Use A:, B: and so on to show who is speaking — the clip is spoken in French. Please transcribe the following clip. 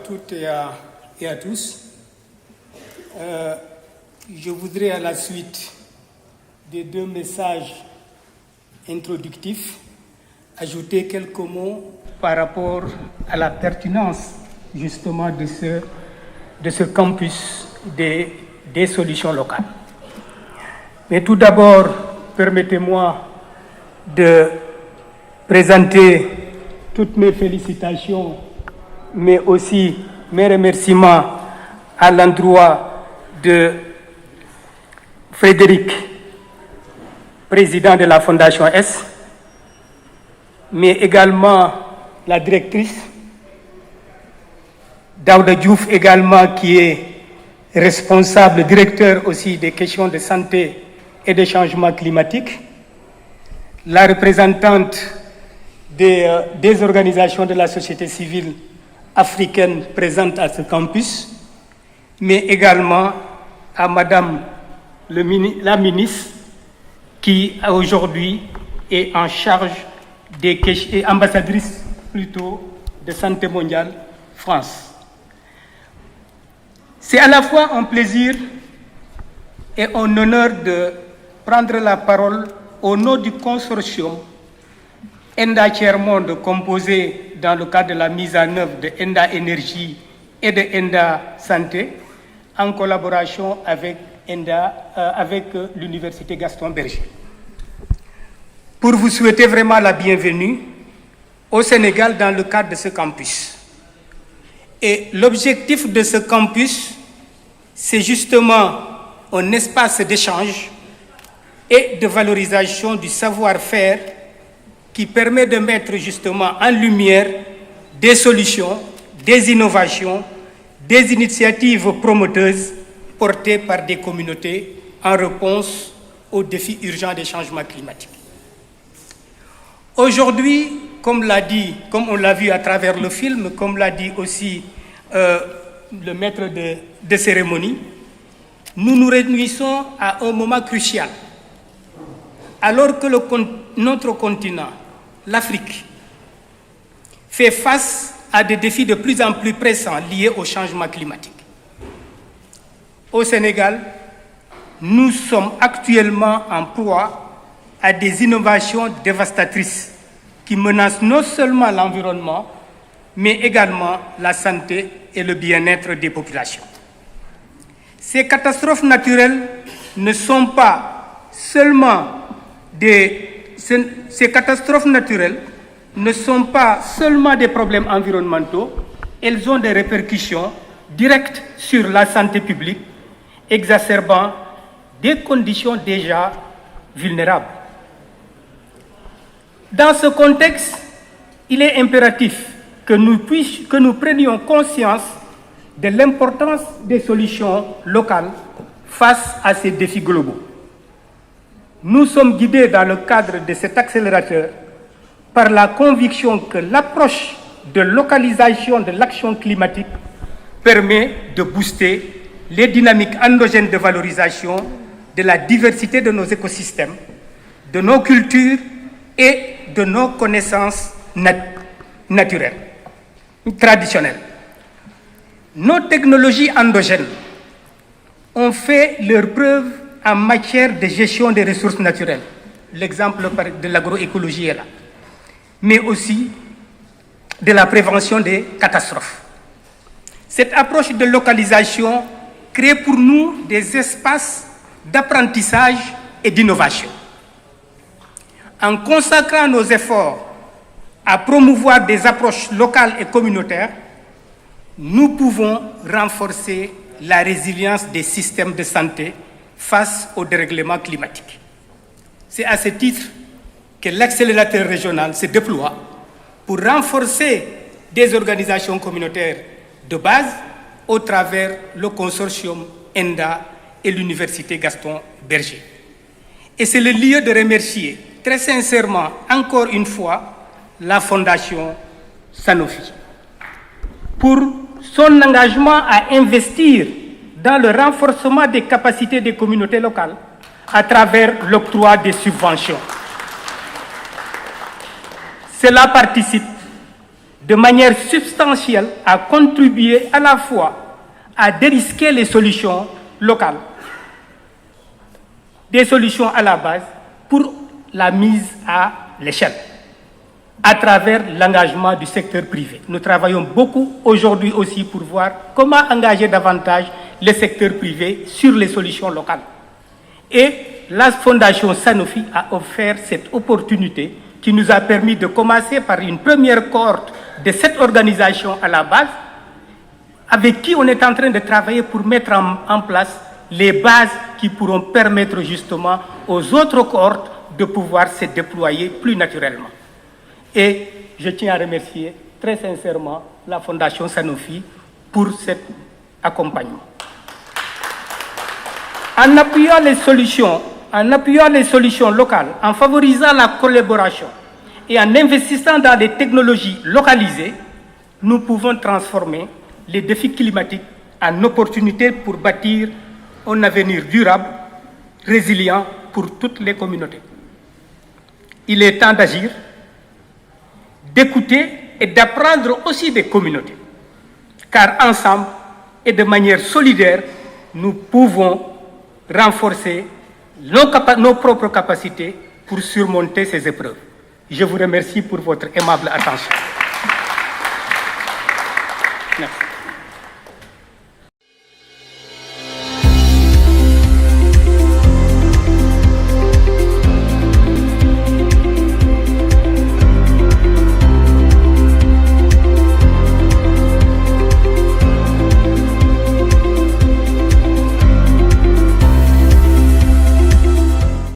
A: toutes et à tous. Je voudrais, à la suite des deux messages introductifs, ajouter quelques mots par rapport à la pertinence justement de ce campus des solutions locales. Mais tout d'abord, permettez-moi de présenter toutes mes félicitations, mais aussi mes remerciements à l'endroit de Frédéric, président de la Fondation S, mais également la directrice, Daouda Diouf également, qui est responsable, directeur aussi des questions de santé et de changement climatique, la représentante des organisations de la société civile africaine présentes à ce campus, mais également à Madame la ministre qui aujourd'hui est en charge des questions, et ambassadrice plutôt de Santé mondiale France. C'est à la fois un plaisir et un honneur de prendre la parole au nom du consortium ENDA Tiers-Monde, composé dans le cadre de la mise en œuvre de ENDA Énergie et de ENDA Santé, en collaboration avec l'Université Gaston Berger, pour vous souhaiter vraiment la bienvenue au Sénégal dans le cadre de ce campus. Et l'objectif de ce campus, c'est justement un espace d'échange et de valorisation du savoir-faire qui permet de mettre justement en lumière des solutions, des innovations, des initiatives promoteuses portées par des communautés en réponse aux défis urgents des changements climatiques. Aujourd'hui, comme on l'a vu à travers le film, comme l'a dit aussi le maître de cérémonie, nous nous réunissons à un moment crucial. Alors que notre continent, l'Afrique, fait face à des défis de plus en plus pressants liés au changement climatique. Au Sénégal, nous sommes actuellement en proie à des innovations dévastatrices qui menacent non seulement l'environnement, mais également la santé et le bien-être des populations. Ces catastrophes naturelles ne sont pas seulement ces catastrophes naturelles ne sont pas seulement des problèmes environnementaux, elles ont des répercussions directes sur la santé publique, exacerbant des conditions déjà vulnérables. Dans ce contexte, il est impératif que nous prenions conscience de l'importance des solutions locales face à ces défis globaux. Nous sommes guidés dans le cadre de cet accélérateur par la conviction que l'approche de localisation de l'action climatique permet de booster les dynamiques endogènes de valorisation de la diversité de nos écosystèmes, de nos cultures et de nos connaissances naturelles, traditionnelles. Nos technologies endogènes ont fait leur preuve en matière de gestion des ressources naturelles. L'exemple de l'agroécologie est là. Mais aussi de la prévention des catastrophes. Cette approche de localisation crée pour nous des espaces d'apprentissage et d'innovation. En consacrant nos efforts à promouvoir des approches locales et communautaires, nous pouvons renforcer la résilience des systèmes de santé face au dérèglement climatique. C'est à ce titre que l'accélérateur régional se déploie pour renforcer des organisations communautaires de base au travers le consortium ENDA et l'Université Gaston Berger. Et c'est le lieu de remercier très sincèrement, encore une fois, la Fondation Sanofi pour son engagement à investir dans le renforcement des capacités des communautés locales à travers l'octroi des subventions. Cela participe de manière substantielle à contribuer à la fois à dérisquer les solutions locales, des solutions à la base pour la mise à l'échelle, à travers l'engagement du secteur privé. Nous travaillons beaucoup aujourd'hui aussi pour voir comment engager davantage le secteur privé sur les solutions locales. Et la Fondation Sanofi a offert cette opportunité qui nous a permis de commencer par une première cohorte de cette organisation à la base, avec qui on est en train de travailler pour mettre en place les bases qui pourront permettre justement aux autres cohortes de pouvoir se déployer plus naturellement. Et je tiens à remercier très sincèrement la Fondation Sanofi pour cet accompagnement. En appuyant les solutions locales, en favorisant la collaboration et en investissant dans des technologies localisées, nous pouvons transformer les défis climatiques en opportunités pour bâtir un avenir durable, résilient pour toutes les communautés. Il est temps d'agir, d'écouter et d'apprendre aussi des communautés, car ensemble et de manière solidaire, nous pouvons renforcer nos propres capacités pour surmonter ces épreuves. Je vous remercie pour votre aimable attention. Merci.